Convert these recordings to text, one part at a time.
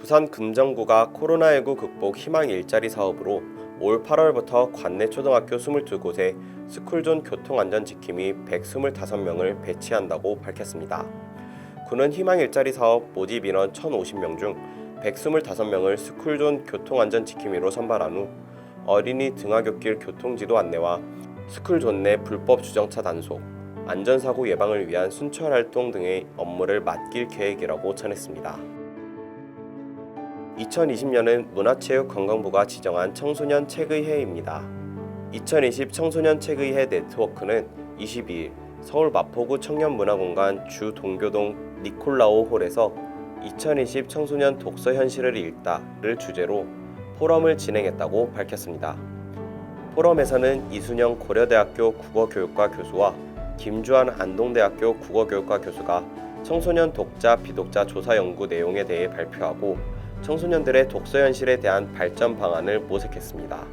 부산 금정구가 코로나19 극복 희망 일자리 사업으로 올 8월부터 관내 초등학교 22곳에 스쿨존 교통안전 지킴이 125명을 배치한다고 밝혔습니다. 구는 희망 일자리 사업 모집 인원 1,050명 중 125명을 스쿨존 교통안전 지킴이로 선발한 후 어린이 등하굣길 교통지도 안내와 스쿨존 내 불법 주정차 단속, 안전사고 예방을 위한 순찰 활동 등의 업무를 맡길 계획이라고 전했습니다. 2020년은 문화체육관광부가 지정한 청소년 책의해입니다. 2020 청소년 책의해 네트워크는 22일 서울 마포구 청년문화공간 주 동교동 니콜라오 홀에서 2020 청소년 독서 현실을 읽다를 주제로 포럼을 진행했다고 밝혔습니다. 포럼에서는 이순영 고려대학교 국어교육과 교수와 김주한 안동대학교 국어교육과 교수가 청소년 독자, 비독자 조사 연구 내용에 대해 발표하고 청소년들의 독서 현실에 대한 발전 방안을 모색했습니다.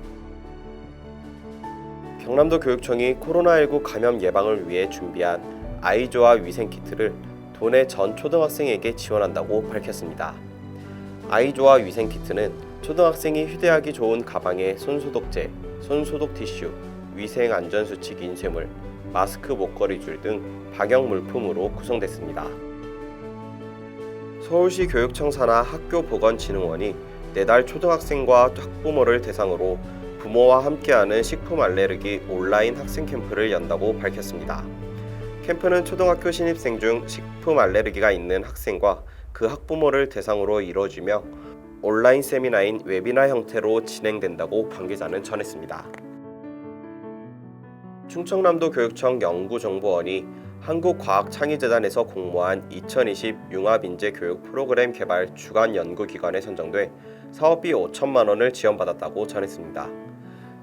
경남도 교육청이 코로나19 감염 예방을 위해 준비한 아이조아 위생키트를 도내 전 초등학생에게 지원한다고 밝혔습니다. 아이조아 위생키트는 초등학생이 휴대하기 좋은 가방에 손소독제, 손소독 티슈, 위생안전수칙 인쇄물, 마스크 목걸이줄 등 방역 물품으로 구성됐습니다. 서울시 교육청 산하 학교보건진흥원이 내달 초등학생과 학부모를 대상으로 부모와 함께하는 식품 알레르기 온라인 학생 캠프를 연다고 밝혔습니다. 캠프는 초등학교 신입생 중 식품 알레르기가 있는 학생과 그 학부모를 대상으로 이루어지며 온라인 세미나인 웨비나 형태로 진행된다고 관계자는 전했습니다. 충청남도 교육청 연구정보원이 한국과학창의재단에서 공모한 2020 융합인재교육 프로그램 개발 주간 연구기관에 선정돼 사업비 5천만 원을 지원받았다고 전했습니다.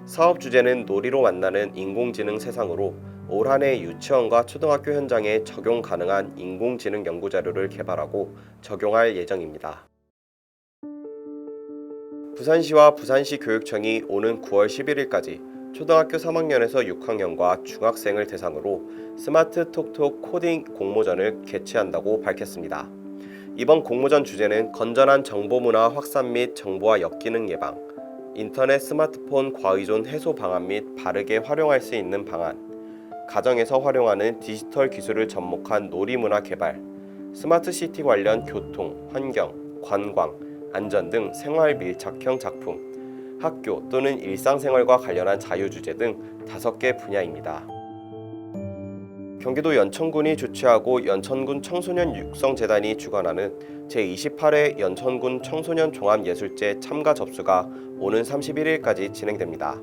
사업 주제는 놀이로 만나는 인공지능 세상으로 올 한 해 유치원과 초등학교 현장에 적용 가능한 인공지능 연구자료를 개발하고 적용할 예정입니다. 부산시와 부산시 교육청이 오는 9월 11일까지 초등학교 3학년에서 6학년과 중학생을 대상으로 스마트 톡톡 코딩 공모전을 개최한다고 밝혔습니다. 이번 공모전 주제는 건전한 정보문화 확산 및 정보와 역기능 예방, 인터넷 스마트폰 과의존 해소 방안 및 바르게 활용할 수 있는 방안, 가정에서 활용하는 디지털 기술을 접목한 놀이문화 개발, 스마트시티 관련 교통, 환경, 관광, 안전 등 생활 밀착형 작품, 학교 또는 일상생활과 관련한 자유주제 등 5개 분야입니다. 경기도 연천군이 주최하고 연천군 청소년 육성재단이 주관하는 제28회 연천군 청소년 종합예술제 참가 접수가 오는 31일까지 진행됩니다.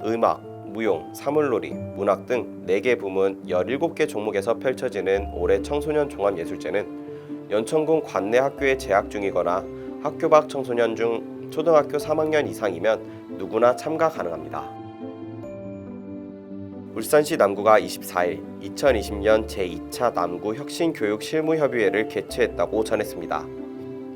음악, 무용, 사물놀이, 문학 등 4개 부문 17개 종목에서 펼쳐지는 올해 청소년 종합예술제는 연천군 관내 학교에 재학 중이거나 학교 밖 청소년 중 초등학교 3학년 이상이면 누구나 참가 가능합니다. 울산시 남구가 24일 2020년 제2차 남구 혁신교육 실무협의회를 개최했다고 전했습니다.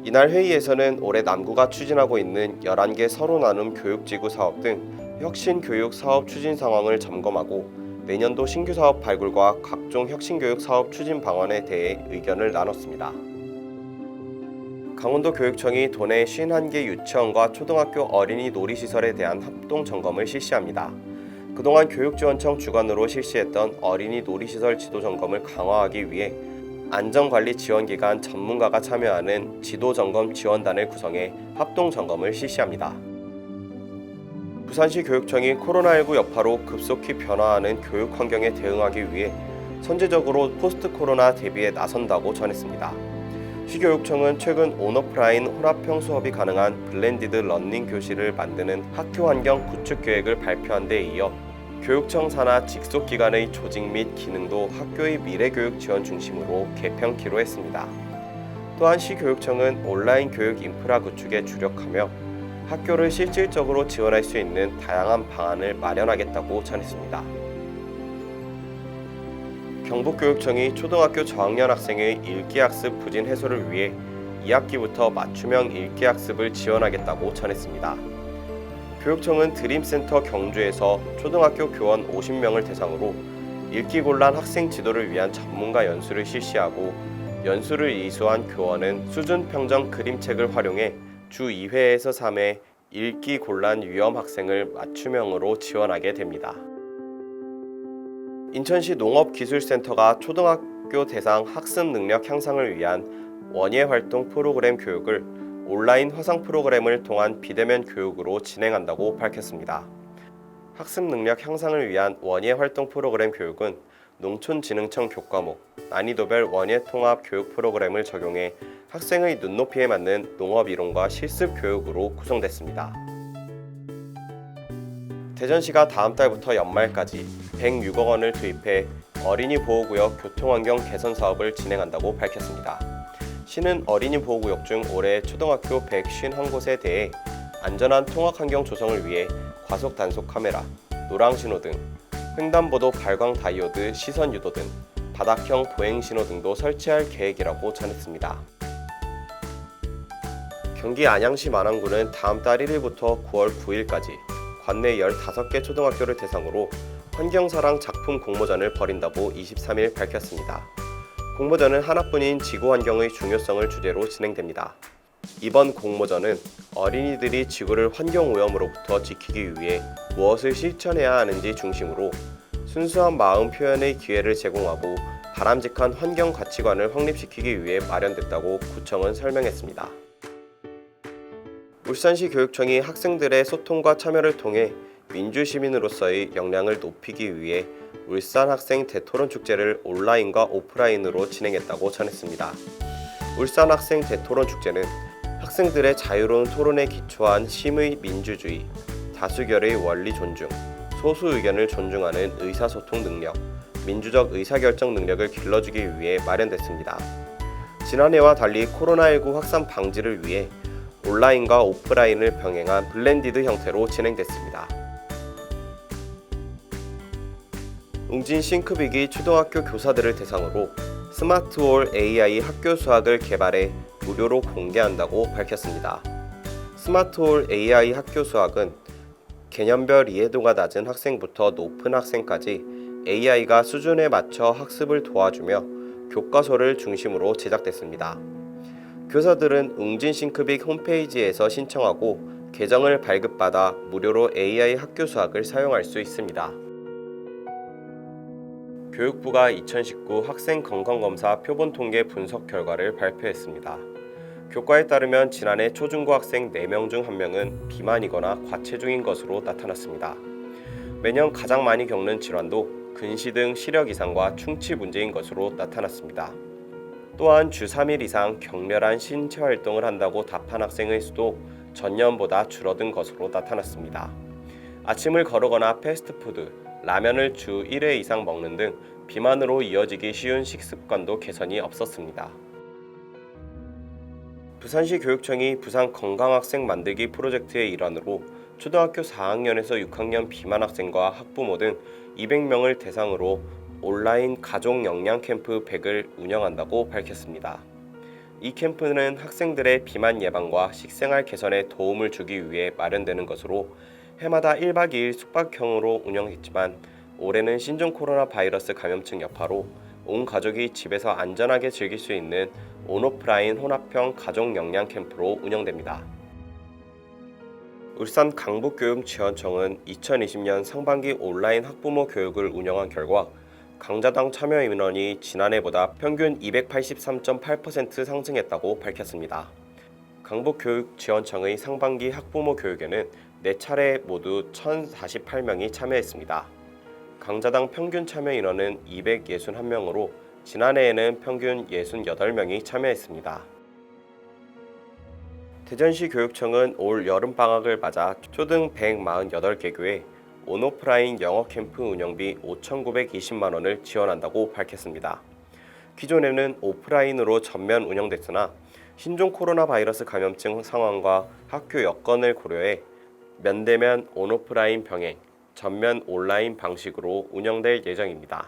이날 회의에서는 올해 남구가 추진하고 있는 11개 서로 나눔 교육지구 사업 등 혁신교육 사업 추진 상황을 점검하고 내년도 신규 사업 발굴과 각종 혁신교육 사업 추진 방안에 대해 의견을 나눴습니다. 강원도 교육청이 도내 51개 유치원과 초등학교 어린이 놀이시설에 대한 합동 점검을 실시합니다. 그동안 교육지원청 주관으로 실시했던 어린이 놀이시설 지도 점검을 강화하기 위해 안전관리 지원기관 전문가가 참여하는 지도점검 지원단을 구성해 합동 점검을 실시합니다. 부산시 교육청이 코로나19 여파로 급속히 변화하는 교육 환경에 대응하기 위해 선제적으로 포스트 코로나 대비에 나선다고 전했습니다. 시교육청은 최근 온오프라인 혼합형 수업이 가능한 블렌디드 러닝 교실을 만드는 학교 환경 구축 계획을 발표한 데 이어 교육청 산하 직속기관의 조직 및 기능도 학교의 미래교육 지원 중심으로 개편키로 했습니다. 또한 시교육청은 온라인 교육 인프라 구축에 주력하며 학교를 실질적으로 지원할 수 있는 다양한 방안을 마련하겠다고 전했습니다. 경북교육청이 초등학교 저학년 학생의 읽기학습 부진 해소를 위해 2학기부터 맞춤형 읽기학습을 지원하겠다고 전했습니다. 교육청은 드림센터 경주에서 초등학교 교원 50명을 대상으로 읽기곤란 학생 지도를 위한 전문가 연수를 실시하고 연수를 이수한 교원은 수준 평정 그림책을 활용해 주 2회에서 3회 읽기 곤란 위험 학생을 맞춤형으로 지원하게 됩니다. 인천시 농업기술센터가 초등학교 대상 학습 능력 향상을 위한 원예 활동 프로그램 교육을 온라인 화상 프로그램을 통한 비대면 교육으로 진행한다고 밝혔습니다. 학습 능력 향상을 위한 원예 활동 프로그램 교육은 농촌진흥청 교과목, 난이도별 원예 통합 교육 프로그램을 적용해 학생의 눈높이에 맞는 농업 이론과 실습 교육으로 구성됐습니다. 대전시가 다음 달부터 연말까지 106억 원을 투입해 어린이 보호구역 교통환경 개선 사업을 진행한다고 밝혔습니다. 시는 어린이 보호구역 중 올해 초등학교 151곳에 대해 안전한 통학환경 조성을 위해 과속 단속 카메라, 노랑신호 등 횡단보도 발광 다이오드 시선 유도 등 바닥형 보행 신호 등도 설치할 계획이라고 전했습니다. 경기 안양시 만안군은 다음 달 1일부터 9월 9일까지 관내 15개 초등학교를 대상으로 환경사랑 작품 공모전을 벌인다고 23일 밝혔습니다. 공모전은 하나뿐인 지구환경의 중요성을 주제로 진행됩니다. 이번 공모전은 어린이들이 지구를 환경오염으로부터 지키기 위해 무엇을 실천해야 하는지 중심으로 순수한 마음 표현의 기회를 제공하고 바람직한 환경 가치관을 확립시키기 위해 마련됐다고 구청은 설명했습니다. 울산시 교육청이 학생들의 소통과 참여를 통해 민주시민으로서의 역량을 높이기 위해 울산 학생 대토론 축제를 온라인과 오프라인으로 진행했다고 전했습니다. 울산 학생 대토론 축제는 학생들의 자유로운 토론에 기초한 심의 민주주의, 다수결의 원리 존중, 소수 의견을 존중하는 의사소통 능력, 민주적 의사결정 능력을 길러주기 위해 마련됐습니다. 지난해와 달리 코로나19 확산 방지를 위해 온라인과 오프라인을 병행한 블렌디드 형태로 진행됐습니다. 웅진 싱크빅이 초등학교 교사들을 대상으로 스마트홀 AI 학교 수학을 개발해 무료로 공개한다고 밝혔습니다. 스마트홀 AI 학교 수학은 개념별 이해도가 낮은 학생부터 높은 학생까지 AI가 수준에 맞춰 학습을 도와주며 교과서를 중심으로 제작됐습니다. 교사들은 웅진 싱크빅 홈페이지에서 신청하고 계정을 발급받아 무료로 AI 학교 수학을 사용할 수 있습니다. 교육부가 2019 학생 건강검사 표본 통계 분석 결과를 발표했습니다. 교과에 따르면 지난해 초중고 학생 4명 중 1명은 비만이거나 과체중인 것으로 나타났습니다. 매년 가장 많이 겪는 질환도 근시 등 시력 이상과 충치 문제인 것으로 나타났습니다. 또한 주 3일 이상 격렬한 신체 활동을 한다고 답한 학생의 수도 전년보다 줄어든 것으로 나타났습니다. 아침을 거르거나 패스트푸드, 라면을 주 1회 이상 먹는 등 비만으로 이어지기 쉬운 식습관도 개선이 없었습니다. 부산시 교육청이 부산 건강학생 만들기 프로젝트의 일환으로 초등학교 4학년에서 6학년 비만 학생과 학부모 등 200명을 대상으로 온라인 가족 영양 캠프 100을 운영한다고 밝혔습니다. 이 캠프는 학생들의 비만 예방과 식생활 개선에 도움을 주기 위해 마련되는 것으로 해마다 1박 2일 숙박형으로 운영했지만 올해는 신종 코로나 바이러스 감염증 여파로 온 가족이 집에서 안전하게 즐길 수 있는 온오프라인 혼합형 가족 영양 캠프로 운영됩니다. 울산 강북교육지원청은 2020년 상반기 온라인 학부모 교육을 운영한 결과 강자당 참여 인원이 지난해보다 평균 283.8% 상승했다고 밝혔습니다. 강북교육지원청의 상반기 학부모 교육에는 4차례 모두 1,048명이 참여했습니다. 강자당 평균 참여 인원은 261명으로 지난해에는 평균 68명이 참여했습니다. 대전시 교육청은 올 여름방학을 맞아 초등 148개 교에 온오프라인 영어 캠프 운영비 5,920만 원을 지원한다고 밝혔습니다. 기존에는 오프라인으로 전면 운영됐으나 신종 코로나 바이러스 감염증 상황과 학교 여건을 고려해 면대면 온오프라인 병행, 전면 온라인 방식으로 운영될 예정입니다.